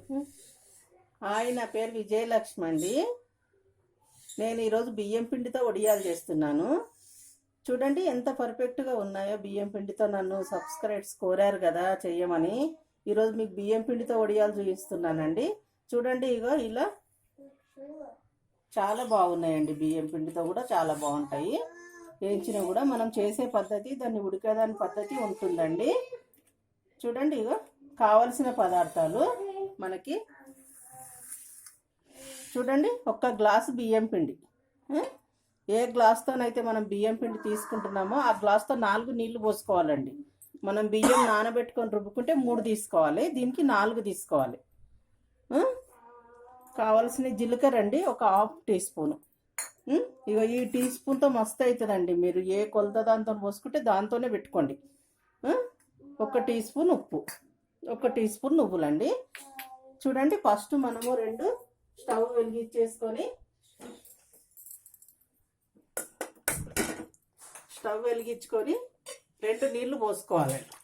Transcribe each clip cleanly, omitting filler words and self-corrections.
Hi, నా పేరు విజయలక్ష్మి అండి. నేను ఈరోజు బియ్యం పిండితో వడియాలు చేస్తున్నాను. చూడండి ఎంత పర్ఫెక్ట్గా ఉన్నాయో. బియ్యం పిండితో నన్ను సబ్స్క్రైబ్స్ కోరారు కదా చెయ్యమని. ఈరోజు మీకు బియ్యం పిండితో వడియాలు చూపిస్తున్నానండి. చూడండి, ఇగో ఇలా చాలా బాగున్నాయండి. బియ్యం పిండితో కూడా చాలా బాగుంటాయి. వేయించినా కూడా మనం చేసే పద్ధతి, దాన్ని ఉడికేదాని పద్ధతి ఉంటుందండి. చూడండి, ఇగో కావలసిన పదార్థాలు మనకి చూడండి. 1 గ్లాసు బియ్యం పిండి. ఏ గ్లాస్తోనైతే మనం బియ్యం పిండి తీసుకుంటున్నామో ఆ గ్లాస్తో 4 నీళ్లు పోసుకోవాలండి. మనం బియ్యం నానబెట్టుకొని రుబ్బుకుంటే 3 తీసుకోవాలి, దీనికి 4 తీసుకోవాలి. కావాల్సిన జీలకర్ర అండి, ఒక 1/2 టీ స్పూను. ఇక ఈ టీ స్పూన్తో మస్తు అవుతుందండి. మీరు ఏ కొలత దాంతో పోసుకుంటే దాంతోనే పెట్టుకోండి. 1 టీ స్పూన్ ఉప్పు, 1 టీ స్పూన్ నువ్వులండి. చూడండి, ఫస్ట్ మనము 2 స్టవ్ వెలిగించేసుకొని స్టవ్ వెలిగించుకొని 2 నీళ్లు పోసుకోవాలండి.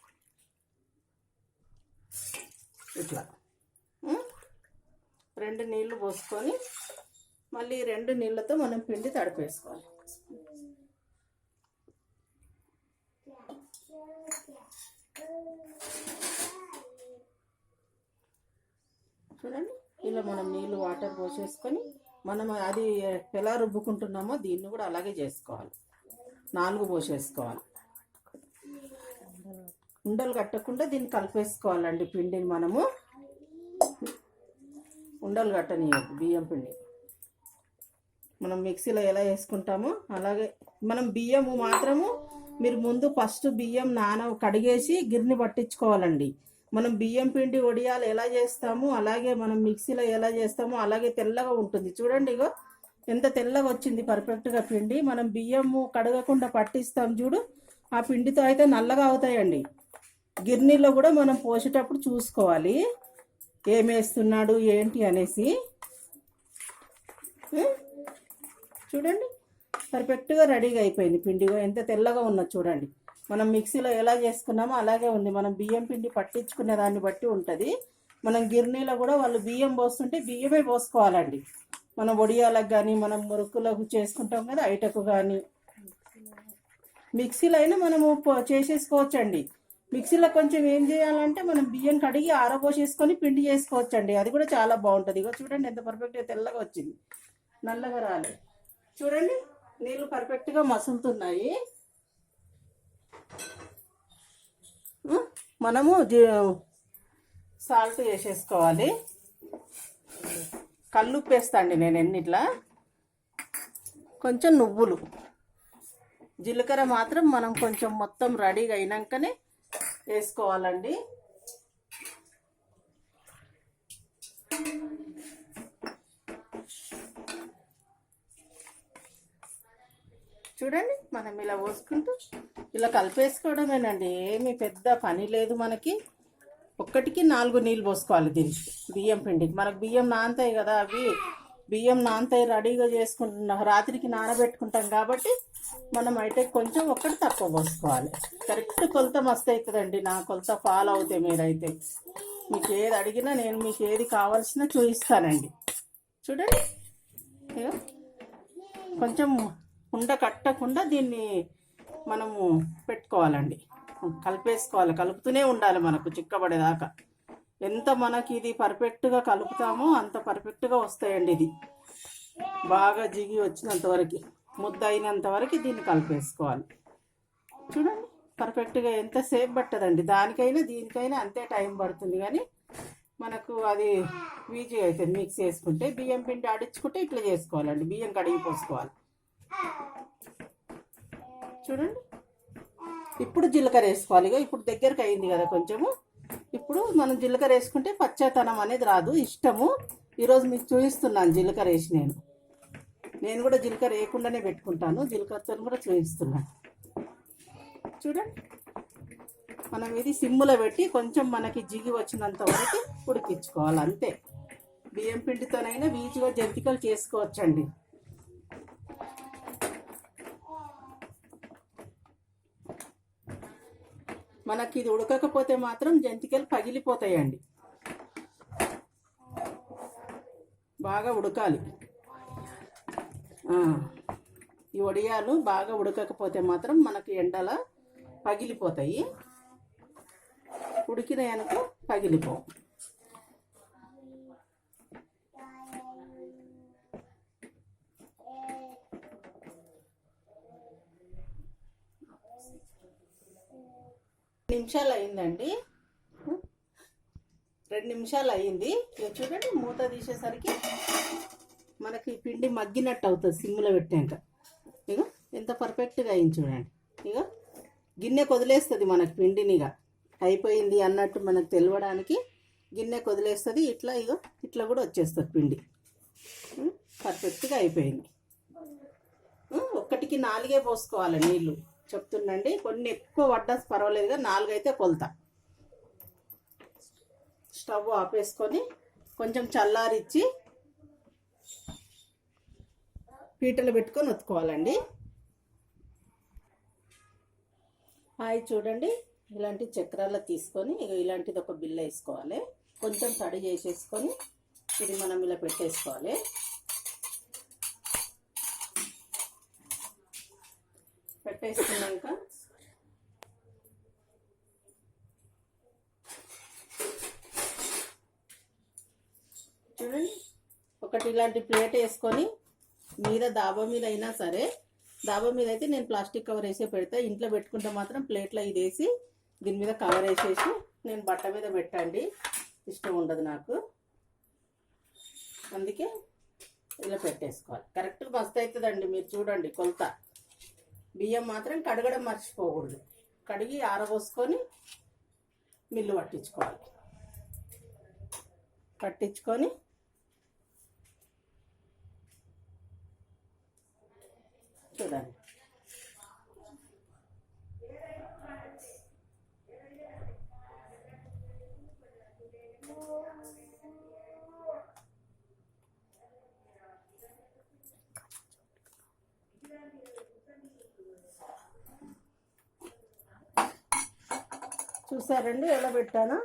ఇట్లా 2 నీళ్లు పోసుకొని మళ్ళీ 2 నీళ్ళతో మనం పిండి తడిపేసుకోవాలి. చూడండి, ఇలా మనం నీళ్ళు వాటర్ పోసేసుకొని మనం అది ఎలా రుబ్బుకుంటున్నామో దీన్ని కూడా అలాగే చేసుకోవాలి. 4 పోసేసుకోవాలి. ఉండలు కట్టకుండా దీన్ని కలిపేసుకోవాలండి. పిండిని మనము ఉండలు కట్టనీయద్దు. బియ్యం పిండి మనం మిక్సీలో ఎలా వేసుకుంటామో అలాగే మనం బియ్యము మాత్రము మీరు ముందు ఫస్ట్ బియ్యం కడిగేసి గిర్ని పట్టించుకోవాలండి. మనం బియ్యం పిండి వడియాలు ఎలా చేస్తామో అలాగే మనం మిక్సీలో ఎలా చేస్తామో అలాగే తెల్లగా ఉంటుంది. చూడండి, ఇగో ఎంత తెల్లగా వచ్చింది పర్ఫెక్ట్గా పిండి. మనం బియ్యము కడగకుండా పట్టిస్తాం చూడు, ఆ పిండితో అయితే నల్లగా అవుతాయండి. గిర్నీలో కూడా మనం పోసేటప్పుడు చూసుకోవాలి ఏమేస్తున్నాడు ఏంటి అనేసి. చూడండి, పర్ఫెక్ట్గా రెడీగా అయిపోయింది పిండి. ఎంత తెల్లగా ఉన్నది చూడండి. మనం మిక్సీలో ఎలా చేసుకున్నామో అలాగే ఉంది. మనం బియ్యం పిండి పట్టించుకునే దాన్ని బట్టి ఉంటుంది. మనం గిర్నీలో కూడా వాళ్ళు బియ్యం పోస్తుంటే బియ్యమే పోసుకోవాలండి. మనం వడియాలకు కానీ మనం మురుకులకు చేసుకుంటాం కదా ఐటకు కానీ మిక్సీలో అయినా మనము చేసేసుకోవచ్చండి. మిక్సీలో కొంచెం ఏం చేయాలంటే మనం బియ్యం కడిగి ఆరబోసేసుకొని పిండి చేసుకోవచ్చండి. అది కూడా చాలా బాగుంటుంది. ఇగో చూడండి ఎంత పర్ఫెక్ట్గా తెల్లగా వచ్చింది, నల్లగా రాలేదు. చూడండి, నీళ్ళు పర్ఫెక్ట్గా మసులుతున్నాయి. మనము సాల్ట్ వేసేసుకోవాలి. కల్లుప్పు వేస్తాండి నేను ఎన్నిట్లా. కొంచెం నువ్వులు, జీలకర్ర మాత్రం మనం కొంచెం మొత్తం రెడీగా అయినాకనే వేసుకోవాలండి. చూడండి, మనం ఇలా పోసుకుంటూ ఇలా కలిపేసుకోవడమేనండి. ఏమి పెద్ద పని లేదు మనకి. 1కి 4 నీళ్ళు పోసుకోవాలి దీనికి. బియ్యం పిండికి మనకు బియ్యం నానతాయి కదా, అవి బియ్యం నానతాయి రెడీగా చేసుకుంటున్నాం. రాత్రికి నానబెట్టుకుంటాం కాబట్టి మనం అయితే కొంచెం 1 తక్కువ పోసుకోవాలి. కరెక్ట్ కొలత మస్తు అవుతుందండి. నా కొలత ఫాలో అవుతాయి మీరైతే. మీకు ఏది అడిగినా నేను మీకు ఏది కావాల్సిన చూపిస్తానండి. చూడండి, కొంచెం ఉండ కట్టకుండా దీన్ని మనము పెట్టుకోవాలండి. కలిపేసుకోవాలి, కలుపుతూనే ఉండాలి మనకు చిక్కబడేదాకా. ఎంత మనకి ఇది పర్ఫెక్ట్గా కలుపుతామో అంత పర్ఫెక్ట్గా వస్తాయండి. ఇది బాగా జిగి వచ్చినంత వరకు, ముద్ద అయినంత వరకు దీన్ని కలిపేసుకోవాలి. చూడండి, పర్ఫెక్ట్గా ఎంతసేపు పట్టదండి. దానికైనా దీనికైనా అంతే టైం పడుతుంది, కానీ మనకు అది ఈజీగా అవుతుంది. మిక్స్ చేసుకుంటే బియ్యం పిండి ఆడించుకుంటే ఇట్లా చేసుకోవాలండి. బియ్యం కడిగి పోసుకోవాలి. చూడండి, ఇప్పుడు జీలకర్ర వేసుకోవాలి. ఇప్పుడు దగ్గరకు అయింది కదా కొంచెము. ఇప్పుడు మనం జీలకర్ర వేసుకుంటే పచ్చతనం అనేది రాదు. ఇష్టము. ఈరోజు మీకు చూపిస్తున్నాను జీలకర్ర వేసి. నేను కూడా జీలకర్ర వేయకుండానే పెట్టుకుంటాను. జీలకర్రతో కూడా చూపిస్తున్నాను. చూడండి, మనం ఇది సిమ్ములో పెట్టి కొంచెం మనకి జిగి వచ్చినంత వరకు ఉడికించుకోవాలి అంతే. బియ్యం పిండితోనైనా ఈజీగా జంతికలు చేసుకోవచ్చండి. మనకి ఇది ఉడకకపోతే మాత్రం జంతికలు పగిలిపోతాయండి. బాగా ఉడకాలి. ఈ వడియాలు బాగా ఉడకకపోతే మాత్రం మనకి ఎండల పగిలిపోతాయి. ఉడికినాయి అనుకో పగిలిపోవు. నిమిషాలు అయిందండి, 2 నిమిషాలు అయ్యింది. ఇక చూడండి, మూత తీసేసరికి మనకి పిండి మగ్గినట్టు అవుతుంది సిమ్లో పెట్టాక. ఇక ఎంత పర్ఫెక్ట్గా అయింది చూడండి. ఇక గిన్నె వదిలేస్తుంది మనకి పిండిని, ఇక అయిపోయింది అన్నట్టు మనకు తెలియడానికి గిన్నె వదిలేస్తుంది. ఇట్లా ఇక ఇట్లా కూడా వచ్చేస్తుంది పిండి. పర్ఫెక్ట్గా అయిపోయింది. 1కి 4 పోసుకోవాలి నీళ్ళు చెప్తుండండి. కొన్ని ఎక్కువ పడ్డా పర్వాలేదుగా, 4 అయితే కొలత. స్టవ్ ఆపేసుకొని కొంచెం చల్లారిచ్చి పీటలు పెట్టుకొని ఒత్తుకోవాలండి. చూడండి, ఇలాంటి చక్రాల్లో తీసుకొని ఇలాంటిది ఒక బిల్ల వేసుకోవాలి. కొంచెం తడి చేసేసుకొని ఇది మనం ఇలా పెట్టేసుకోవాలి. పెట్టేసుకున్నాక చూడండి, ఒకటి ఇలాంటి ప్లేట్ వేసుకొని మీద డాబా మీద అయినా సరే, డాబా మీద అయితే నేను ప్లాస్టిక్ కవర్ వేసే పెడతా. ఇంట్లో పెట్టుకుంటే మాత్రం ప్లేట్లో ఇది వేసి దీని మీద కవర్ వేసేసి నేను బట్ట మీద పెట్టండి, ఇష్టం ఉండదు నాకు. అందుకే ఇలా పెట్టేసుకోవాలి. కరెక్ట్గా మస్తు అవుతుందండి. మీరు చూడండి కొలత. బియ్యం మాత్రం కడగడం మర్చిపోకూడదు. కడిగి ఆరబోసుకొని మిల్లు పట్టించుకోవాలి. పట్టించుకొని చూడండి, చూసారండి ఎలా పెట్టానా.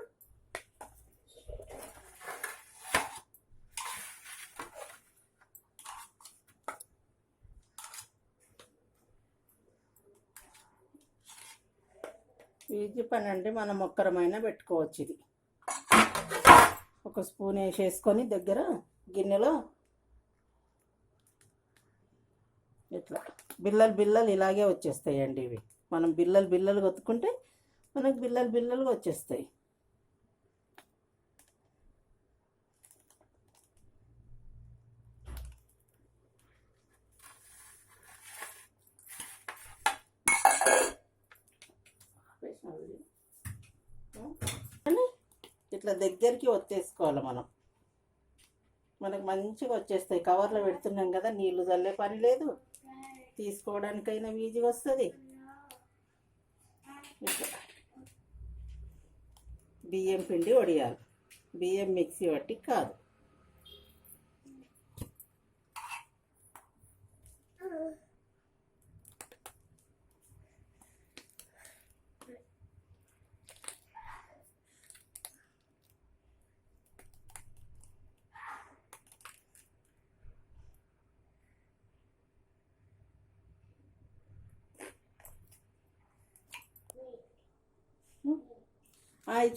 ఈజీ పని అండి, మనం ఒక్కరమైనా పెట్టుకోవచ్చు. ఇది ఒక స్పూన్ వేసేసుకొని దగ్గర గిన్నెలో ఇట్లా బిల్లలు ఇలాగే వచ్చేస్తాయండి. ఇవి మనం బిల్లలు కొట్టుకుంటే మనకు బిల్లలుగా వచ్చేస్తాయి. ఇట్లా దగ్గరికి వచ్చేసుకోవాలి మనం. మనకు మంచిగా వచ్చేస్తాయి. కవర్లో పెడుతున్నాం కదా, నీళ్లు చల్లే పని లేదు, తీసుకోవడానికైనా ఈజీగా వస్తుంది. ఇట్లా బియ్యం పిండి వడియాలి, బియ్యం మిక్సీ పట్టి కాదు.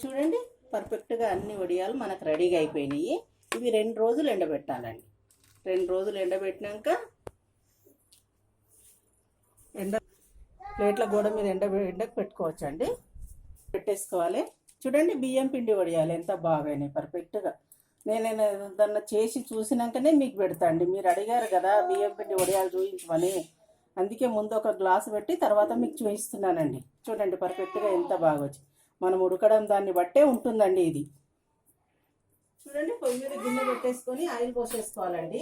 చూడండి, పర్ఫెక్ట్గా అన్ని వడియాలు మనకు రెడీగా అయిపోయినాయి. ఇవి 2 రోజులు ఎండబెట్టాలండి. 2 రోజులు ఎండబెట్టినాక ప్లేట్ల గోడ మీద ఎండకు పెట్టుకోవచ్చు అండి. పెట్టేసుకోవాలి. చూడండి, బియ్యం పిండి వడియాలు ఎంత బాగాయినాయి పర్ఫెక్ట్గా. నేను దాన్ని చేసి చూసినాకనే మీకు పెడతా అండి. మీరు అడిగారు కదా బియ్యం పిండి వడియాలు చూపించమని, అందుకే ముందు ఒక గ్లాసు పెట్టి తర్వాత మీకు చూపిస్తున్నానండి. చూడండి పర్ఫెక్ట్గా ఎంత బాగా వచ్చి. మనం ఉడకడం దాన్ని బట్టే ఉంటుందండి ఇది. చూడండి, పొయ్యి మీద గిన్నె పెట్టేసుకొని ఆయిల్ పోసేసుకోవాలండి.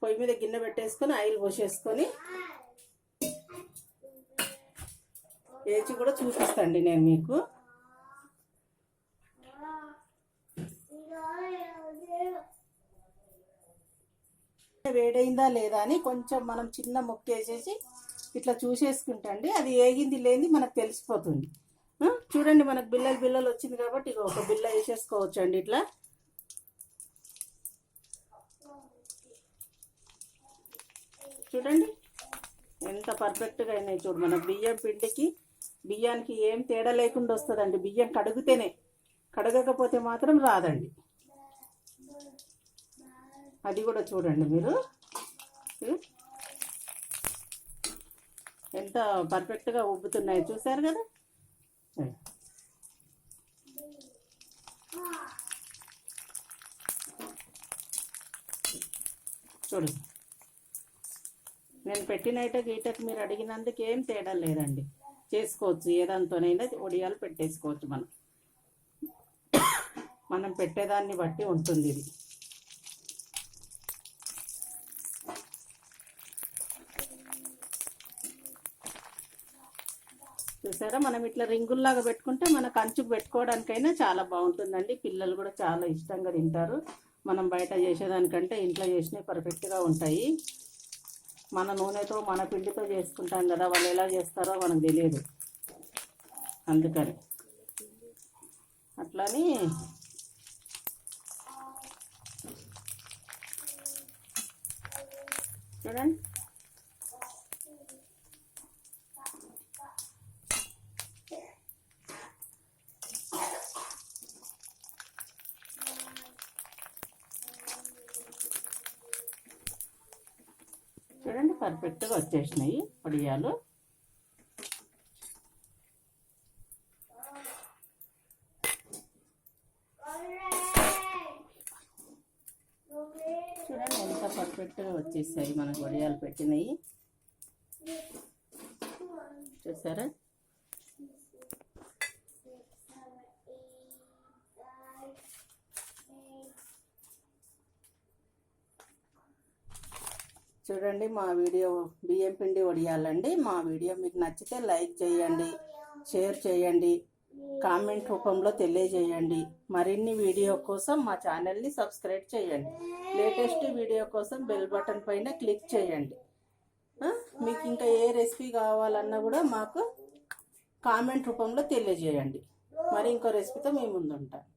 పొయ్యి మీద గిన్నె పెట్టేసుకొని ఆయిల్ పోసేసుకొని వేచి కూడా చూపిస్తాండి నేను మీకు. వేడైందా లేదా అని కొంచెం మనం చిన్న ముక్క వేసేసి ఇట్లా చూసేసుకుంటండి. అది ఏగింది లేని మనకు తెలిసిపోతుంది. చూడండి, మనకు బిల్లలు వచ్చింది కాబట్టి ఇక ఒక బిల్ల వేసేసుకోవచ్చు అండి. ఇట్లా చూడండి ఎంత పర్ఫెక్ట్గా అయినాయి. చూడు మన బియ్యం పిండికి బియ్యానికి ఏం తేడా లేకుండా వస్తుందండి. బియ్యం కడిగితేనే, కడగకపోతే మాత్రం రాదండి. అది కూడా చూడండి మీరు ఎంత పర్ఫెక్ట్గా ఉబ్బుతున్నాయి, చూసారు కదా. చూడు నేను పెట్టిన గీటకు మీరు అడిగినందుకు ఏం తేడా లేదండి. చేసుకోవచ్చు, ఏదాంతోనైనా ఒడియాలు పెట్టేసుకోవచ్చు. మనం పెట్టేదాన్ని బట్టి ఉంటుంది ఇది. చూసారా, మనం ఇట్లా రింగుల్లాగా పెట్టుకుంటే మన కంచుకు పెట్టుకోవడానికైనా చాలా బాగుంటుందండి. పిల్లలు కూడా చాలా ఇష్టంగా తింటారు. మనం బయట చేసేదానికంటే ఇంట్లో చేసినవి పర్ఫెక్ట్గా ఉంటాయి. మన నూనెతో మన పిండితో చేసుకుంటాం కదా, వాళ్ళు ఎలా చేస్తారో మనకు తెలియదు. అందుకని అట్లని చూడండి. చూడండి పర్ఫెక్ట్గా వచ్చేసినాయి వడియాలు. చూడండి ఎంత పర్ఫెక్ట్గా వచ్చేసాయి మనకు వడియాలు పెట్టినవి. చూసారా, చూడండి మా వీడియో బియ్యం పిండి వడియాలండి. మా వీడియో మీకు నచ్చితే లైక్ చేయండి, షేర్ చేయండి, కామెంట్ రూపంలో తెలియజేయండి. మరిన్ని వీడియో కోసం మా ఛానల్ని సబ్స్క్రైబ్ చేయండి. లేటెస్ట్ వీడియో కోసం బెల్ బటన్ పైన క్లిక్ చేయండి. మీకు ఇంకా ఏ రెసిపీ కావాలన్నా కూడా మాకు కామెంట్ రూపంలో తెలియజేయండి. మరి ఇంకో రెసిపీతో మీ ముందు ఉంటాను.